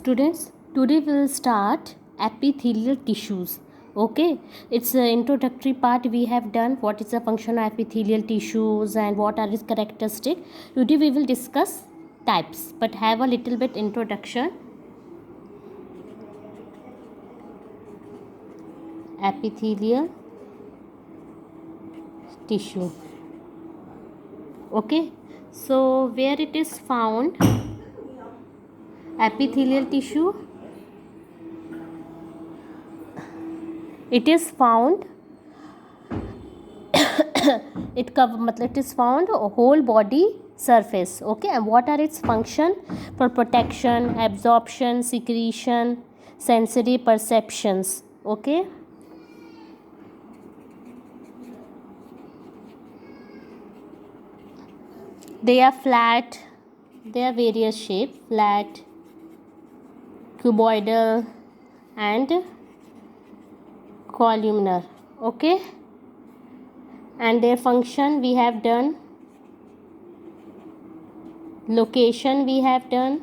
Students, today we will start epithelial tissues. Okay, it's an introductory part we have done. What is the function of epithelial tissues and what are its characteristics? Today we will discuss types, but have a little bit introduction. Epithelial tissue. Okay, so where it is found? Epithelial tissue, it is found it is found a whole body surface. Okay, and what are its function? For protection, absorption, secretion, sensory perceptions. Okay, they are flat, they are various shape, flat, cuboidal and columnar. Okay, and their function we have done, location we have done.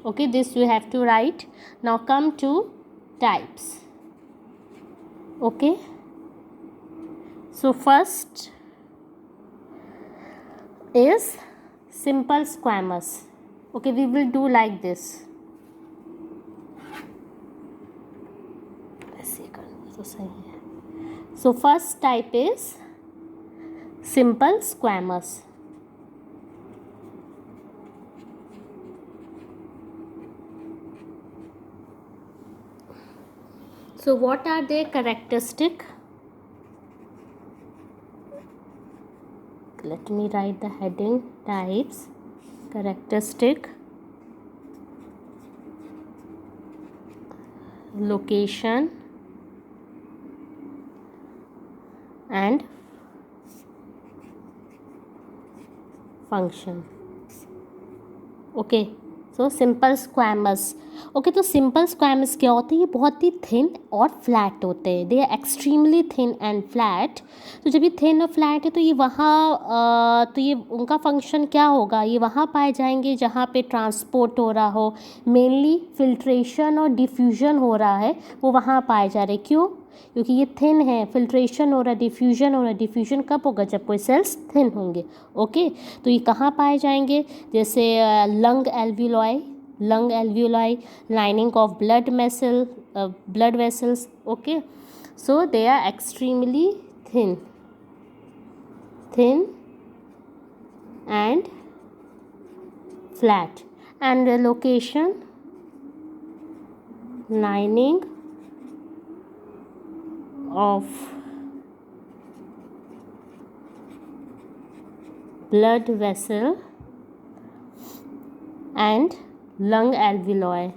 Okay, this you have to write. Now come to types. Okay, so first is simple squamous. Okay, we will do like this. So first type is simple squamous. So what are their characteristics? Let me write the heading: types, characteristic, location and function. Okay, so simple squamous. Okay, तो simple squamous क्या होते हैं? ये बहुत ही thin और flat होते हैं. They are extremely thin and flat. तो जब ये थिन और फ्लैट है तो ये तो ये उनका फंक्शन क्या होगा? ये वहाँ पाए जाएंगे जहाँ पे ट्रांसपोर्ट हो रहा हो, मेनली फिल्ट्रेशन और डिफ्यूजन हो रहा है, वो वहाँ पाए जा रहे. क्यों? क्योंकि ये थिन है, फिल्ट्रेशन हो रहा है, डिफ्यूजन हो रहा है. डिफ्यूजन कब होगा? जब कोई सेल्स थिन होंगे. ओके, तो ये कहाँ पाए जाएंगे? जैसे lung alveoli, lining of blood vessels. Okay, so they are extremely thin and flat. And the location, lining of blood vessel and lung alveoli.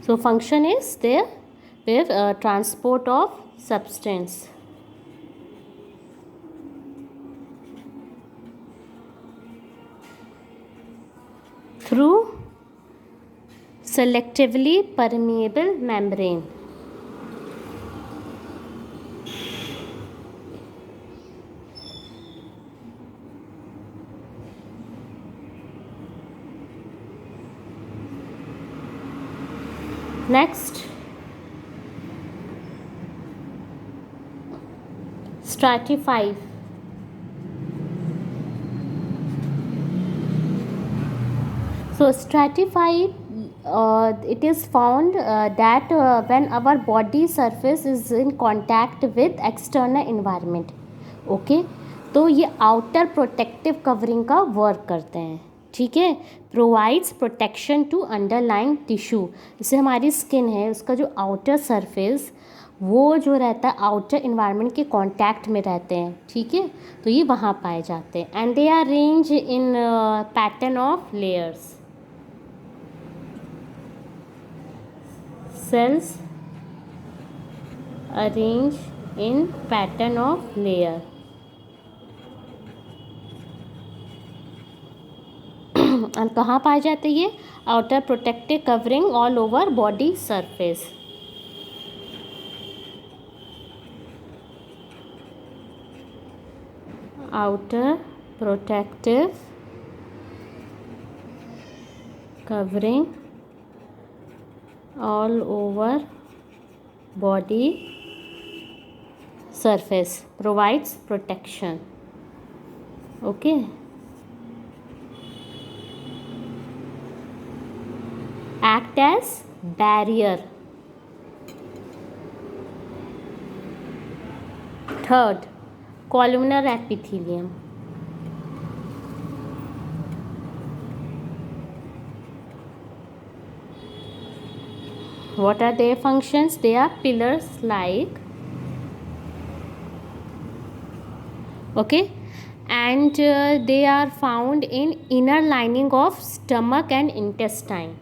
So function is there with transport of substance. Through selectively permeable membrane. Next, stratify. So stratify, it is found that when our body surface is in contact with external environment. Okay, तो ये outer protective covering का work करते हैं. ठीक है, provides protection to underlying tissue. जैसे हमारी skin है, उसका जो आउटर सरफेस वो जो रहता है आउटर इन्वायरमेंट के कांटेक्ट में रहते हैं. ठीक है, तो ये वहाँ पाए जाते हैं. And they are arrange in pattern of layers. Cells arrange in pattern of layer. और कहाँ पाए जाते हैं ये? Outer protective covering all over body surface. outer protective covering all over body surface provides protection. Okay. Act as barrier. Third, columnar epithelium. What are their functions? They are pillars like, okay, and they are found in inner lining of stomach and intestine.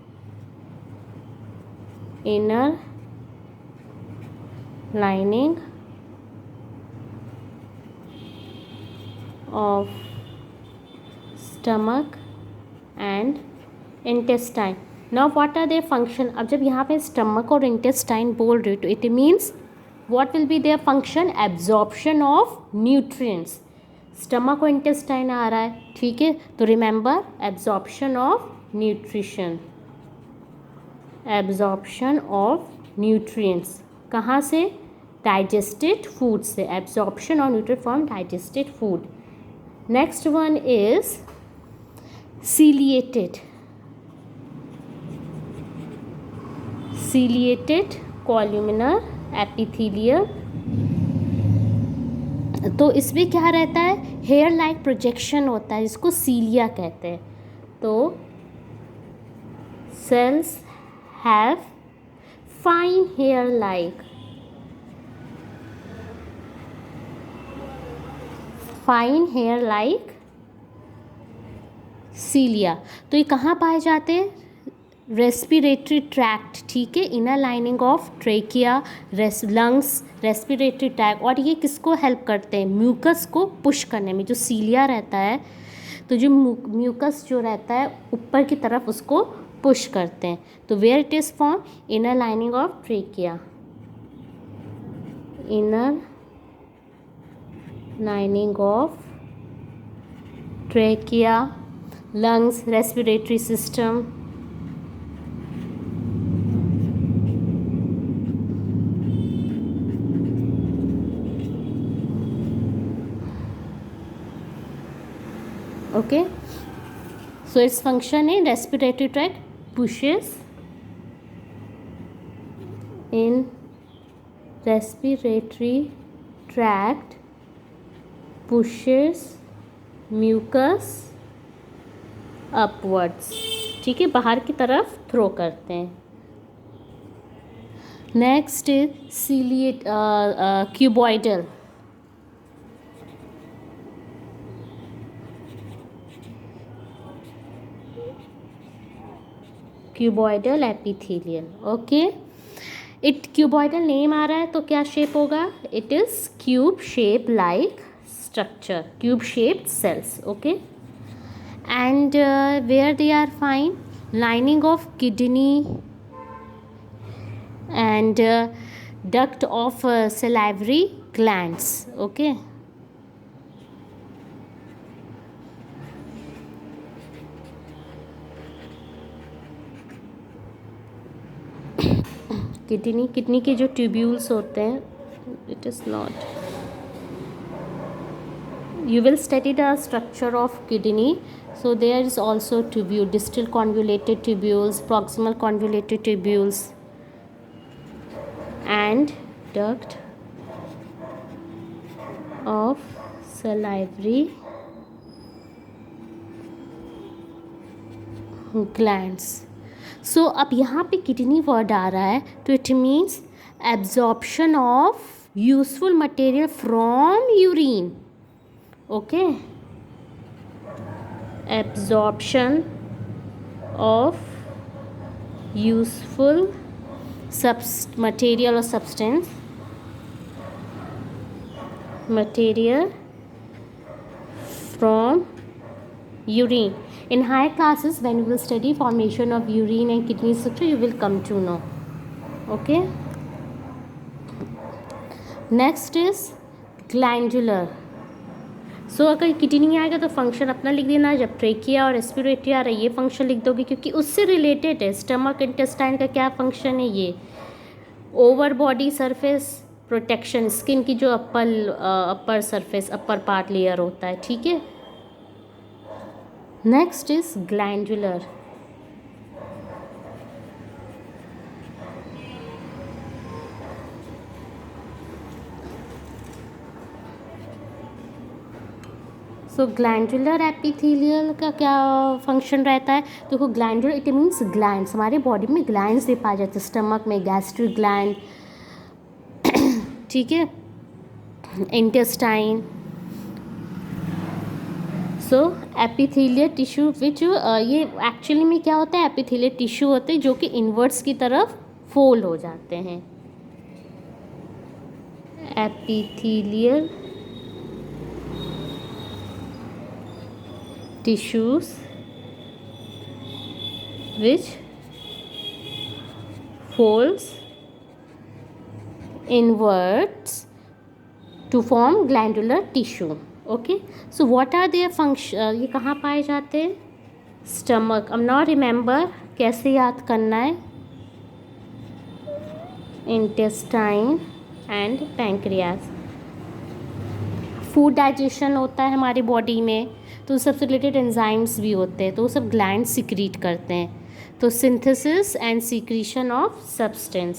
Inner lining of stomach and intestine. Now what are their function? अब जब यहाँ पे stomach और intestine बोल रहे हो तो it means what will be their function? Absorption of nutrients. Stomach और intestine आ रहा है, ठीक है, तो remember absorption of nutrition. Absorption of nutrients कहाँ से? Digested food से. Absorption of nutrient from digested food. Next one is ciliated. Ciliated columnar epithelium. तो इसमें क्या रहता है? हेयर लाइक प्रोजेक्शन होता है जिसको सीलिया कहते हैं. तो cells have fine hair like cilia. तो ये कहाँ पाए जाते हैं? रेस्पिरेटरी ट्रैक्ट, ठीक है, inner lining of trachea, lungs, respiratory tract. और ये किसको हेल्प करते हैं? म्यूकस को पुश करने में. जो सीलिया रहता है तो जो म्यूकस जो रहता है ऊपर की तरफ उसको पुश करते हैं. तो where it is form? Inner lining of trachea. Inner lining of trachea, lungs, respiratory system. Okay, so its function in respiratory tract pushes in respiratory tract pushes mucus upwards, ठीक है, बाहर की तरफ थ्रो करते हैं. Next is ciliated cuboidal. Cuboidal epithelial. Okay, it cuboidal name आ रहा है तो क्या शेप होगा? It is cube shape like structure, cube shaped cells. Okay, and where they are found? Lining of kidney and duct of salivary glands. Okay, kidney के जो tubules होते हैं, it is not. You will study the structure of kidney. So there is also tubule, distal convoluted tubules, proximal convoluted tubules, and duct of salivary glands. So अब यहाँ पे kidney word आ रहा है तो it means absorption of useful material from urine. Okay, absorption of useful material or substance, material from urine. In higher classes, when you will study formation of urine and kidney structure, you will come to know. Okay, next is glandular. सो अगर kidney आएगा तो function अपना लिख देना, जब trachea और respiratory आ रहा है ये फंक्शन लिख दोगे, क्योंकि उससे रिलेटेड है। स्टमक इंटेस्टाइन का क्या फंक्शन है, ये over body surface protection, skin की जो upper surface, upper part layer होता है, ठीक है। Next is glandular. So glandular epithelial का क्या फंक्शन रहता है, देखो ग्लैंडुलर इट मीन्स ग्लैंड्स, हमारे बॉडी में ग्लैंड्स भी पाए जाते हैं, स्टमक में गैस्ट्रिक ग्लैंड, ठीक है, intestine. So epithelial tissue which ये एक्चुअली में क्या होता है, एपिथेलियल टिश्यू होते हैं जो कि इनवर्ट्स की तरफ फोल्ड हो जाते हैं। Epithelial tissues which folds inwards to form glandular tissue. Okay, so what are their function, ये कहाँ पाए जाते हैं, स्टमक। अब नाउ रिमेंबर कैसे याद करना है, intestine and pancreas. Food digestion होता है हमारी बॉडी में, तो सबसे रिलेटेड एंजाइम्स भी होते हैं, तो वो सब ग्लैंड सिक्रीट करते हैं। तो synthesis and secretion of substance,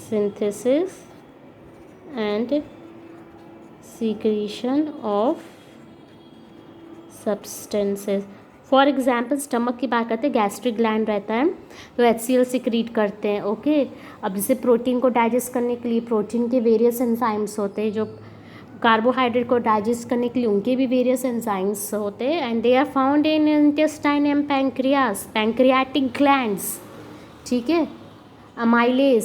synthesis and secretion of substances. For example stomach की बात करते हैं, गैस्ट्रिक ग्लैंड रहता है तो HCl सिक्रीट करते हैं। ओके, अब जैसे प्रोटीन को डाइजेस्ट करने के लिए प्रोटीन के वेरियस एंजाइम्स होते हैं, जो कार्बोहाइड्रेट को डाइजेस्ट करने के लिए उनके भी वेरियस एंजाइम्स होते हैं, and they are found in intestine and pancreas, pancreatic glands, ठीक है, amylase.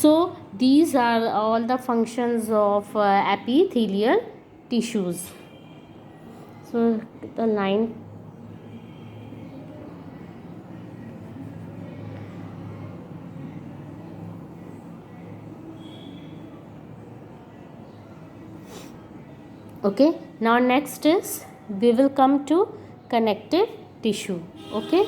So these are all the functions of epithelial tissues. So the line okay, now next is we will come to connective tissue. Okay.